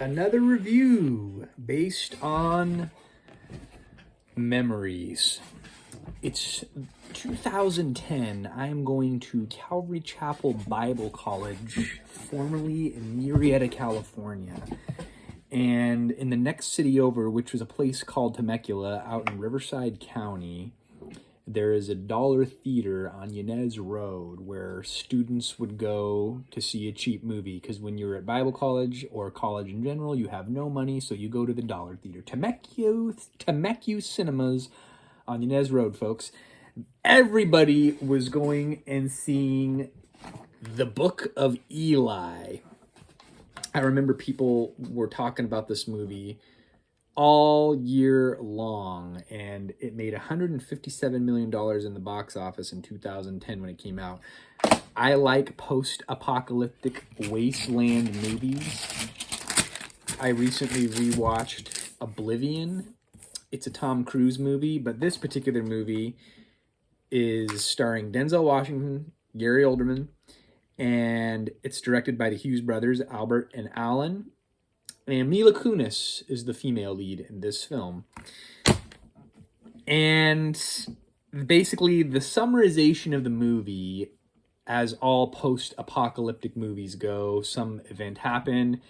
Another review based on memories. It's 2010. I am going to Calvary Chapel Bible College, formerly in Murrieta, California. And in the next city over, which was a place called Temecula out in Riverside County, there is a dollar theater on Yanez Road where students would go to see a cheap movie, because when you're at Bible college or college in general, you have no money, so you go to the dollar theater. Temecula Cinemas on Yanez Road, folks. Everybody was going and seeing the Book of Eli. I remember people were talking about this movie all year long, and it made $157 million in the box office in 2010 when it came out. I like post-apocalyptic wasteland movies. I recently rewatched Oblivion. It's a Tom Cruise movie, but this particular movie is starring Denzel Washington, Gary Oldman, and it's directed by the Hughes brothers, Albert and Allen. And Mila Kunis is the female lead in this film. And basically, the summarization of the movie, as all post-apocalyptic movies go, some event happened.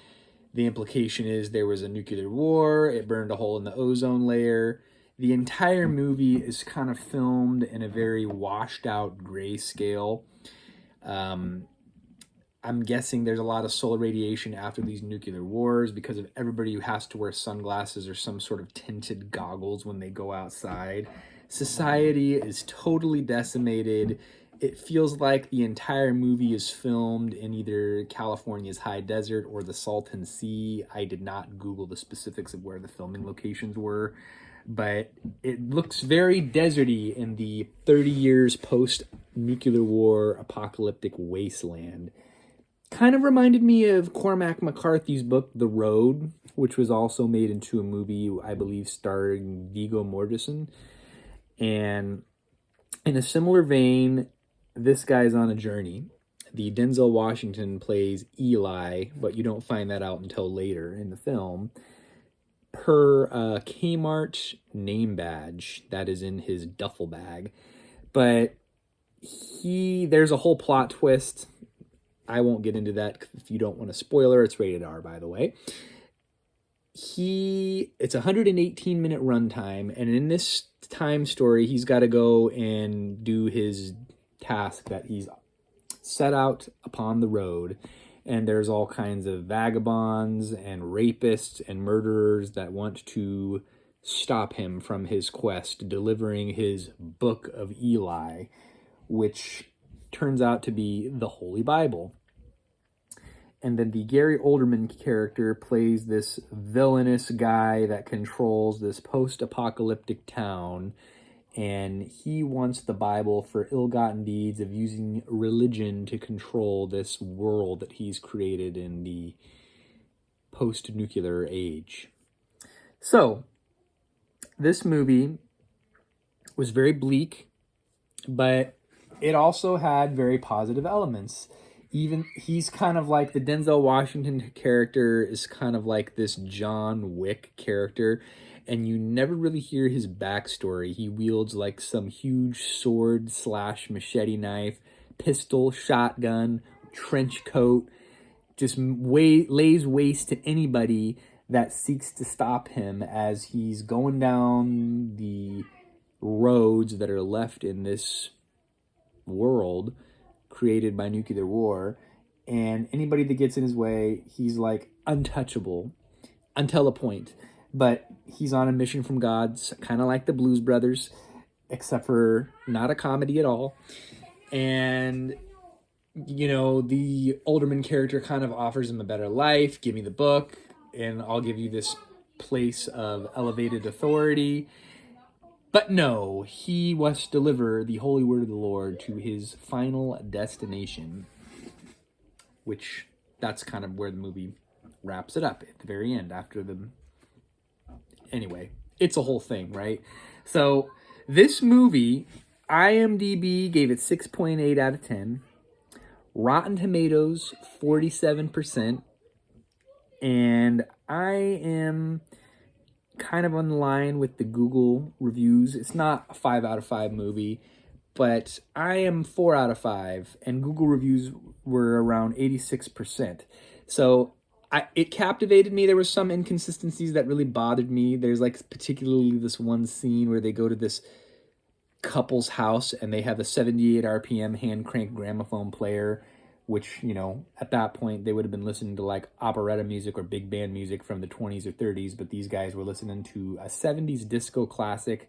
The implication is there was a nuclear war. It burned a hole in the ozone layer. The entire movie is kind of filmed in a very washed-out grayscale. I'm guessing there's a lot of solar radiation after these nuclear wars because of everybody who has to wear sunglasses or some sort of tinted goggles when they go outside. Society is totally decimated. It feels like the entire movie is filmed in either California's high desert or the Salton Sea. I did not Google the specifics of where the filming locations were, but it looks very deserty in the 30 years post-nuclear war apocalyptic wasteland. Kind of reminded me of Cormac McCarthy's book, The Road, which was also made into a movie, I believe, starring Viggo Mortensen. And in a similar vein, this guy's on a journey. The Denzel Washington plays Eli, but you don't find that out until later in the film, per Kmart name badge that is in his duffel bag. But there's a whole plot twist. I won't get into that if you don't want a spoiler. It's rated R, by the way. It's a 118-minute runtime, and in this time story, he's got to go and do his task that he's set out upon the road. And there's all kinds of vagabonds and rapists and murderers that want to stop him from his quest, delivering his Book of Eli, which turns out to be the Holy Bible. And then the Gary Oldman character plays this villainous guy that controls this post-apocalyptic town, and he wants the Bible for ill-gotten deeds of using religion to control this world that he's created in the post-nuclear age. So, this movie was very bleak, but it also had very positive elements. Even he's kind of like the Denzel Washington character is kind of like this John Wick character, and you never really hear his backstory. He wields like some huge sword / machete knife, pistol, shotgun, trench coat, just lays waste to anybody that seeks to stop him as he's going down the roads that are left in this world created by nuclear war, and anybody that gets in his way, he's like untouchable until a point. But he's on a mission from God, kind of like the Blues Brothers, except for not a comedy at all. And you know, the Alderman character kind of offers him a better life. Give me the book, and I'll give you this place of elevated authority. But no, he must deliver the holy word of the Lord to his final destination, which that's kind of where the movie wraps it up at the very end after the... Anyway, it's a whole thing, right? So this movie, IMDb gave it 6.8 out of 10. Rotten Tomatoes, 47%. And I am kind of on line with the Google reviews. It's not a 5 out of 5 movie, but I am 4 out of 5, and Google reviews were around 86%. So it captivated me. There were some inconsistencies that really bothered me. There's like particularly this one scene where they go to this couple's house and they have a 78 RPM hand crank gramophone player, which, you know, at that point they would have been listening to like operetta music or big band music from the 20s or 30s, but these guys were listening to a 70s disco classic,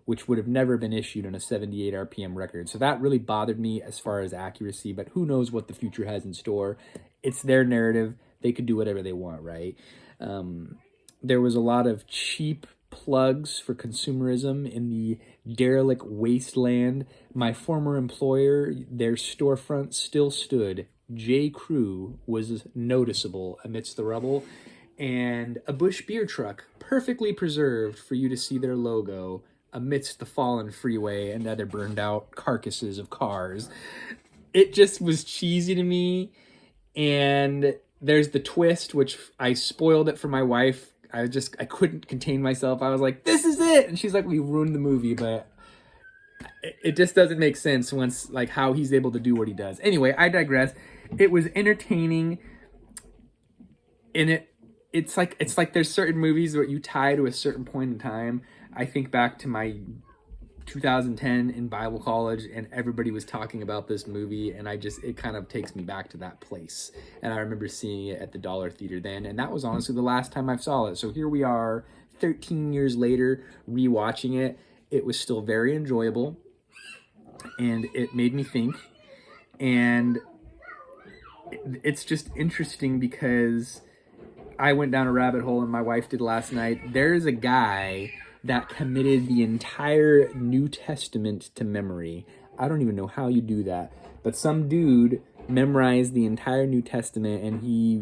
which would have never been issued on a 78 RPM record. So that really bothered me as far as accuracy, but who knows what the future has in store. It's their narrative. They could do whatever they want, right? There was a lot of cheap plugs for consumerism in the derelict wasteland. My former employer, their storefront still stood. J. Crew was noticeable amidst the rubble, and a Busch beer truck, perfectly preserved for you to see their logo amidst the fallen freeway and other burned out carcasses of cars. It just was cheesy to me. And there's the twist, which I spoiled it for my wife. I couldn't contain myself. I was like, this is it. And she's like, we ruined the movie, but it just doesn't make sense once, like, how he's able to do what he does. Anyway, I digress. It was entertaining. And it's like there's certain movies that you tie to a certain point in time. I think back to my 2010 in Bible college, and everybody was talking about this movie, and it kind of takes me back to that place. And I remember seeing it at the Dollar Theater then, and that was honestly the last time I saw it. So here we are 13 years later rewatching it. It was still very enjoyable, and it made me think. And it's just interesting because I went down a rabbit hole, and my wife did last night. There's a guy that committed the entire New Testament to memory. I don't even know how you do that, but some dude memorized the entire New Testament, and he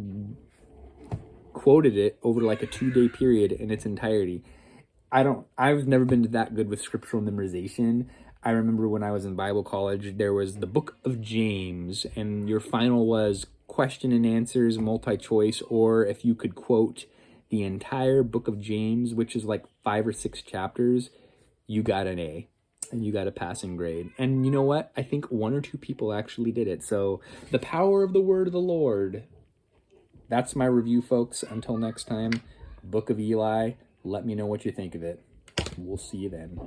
quoted it over like a 2-day period in its entirety. I've never been that good with scriptural memorization. I remember when I was in Bible college, there was the Book of James, and your final was question and answers, multi-choice, or if you could quote the entire Book of James, which is like 5 or 6 chapters, you got an A, and you got a passing grade. And you know what? I think 1 or 2 people actually did it. So the power of the word of the Lord. That's my review, folks. Until next time, Book of Eli. Let me know what you think of it. We'll see you then.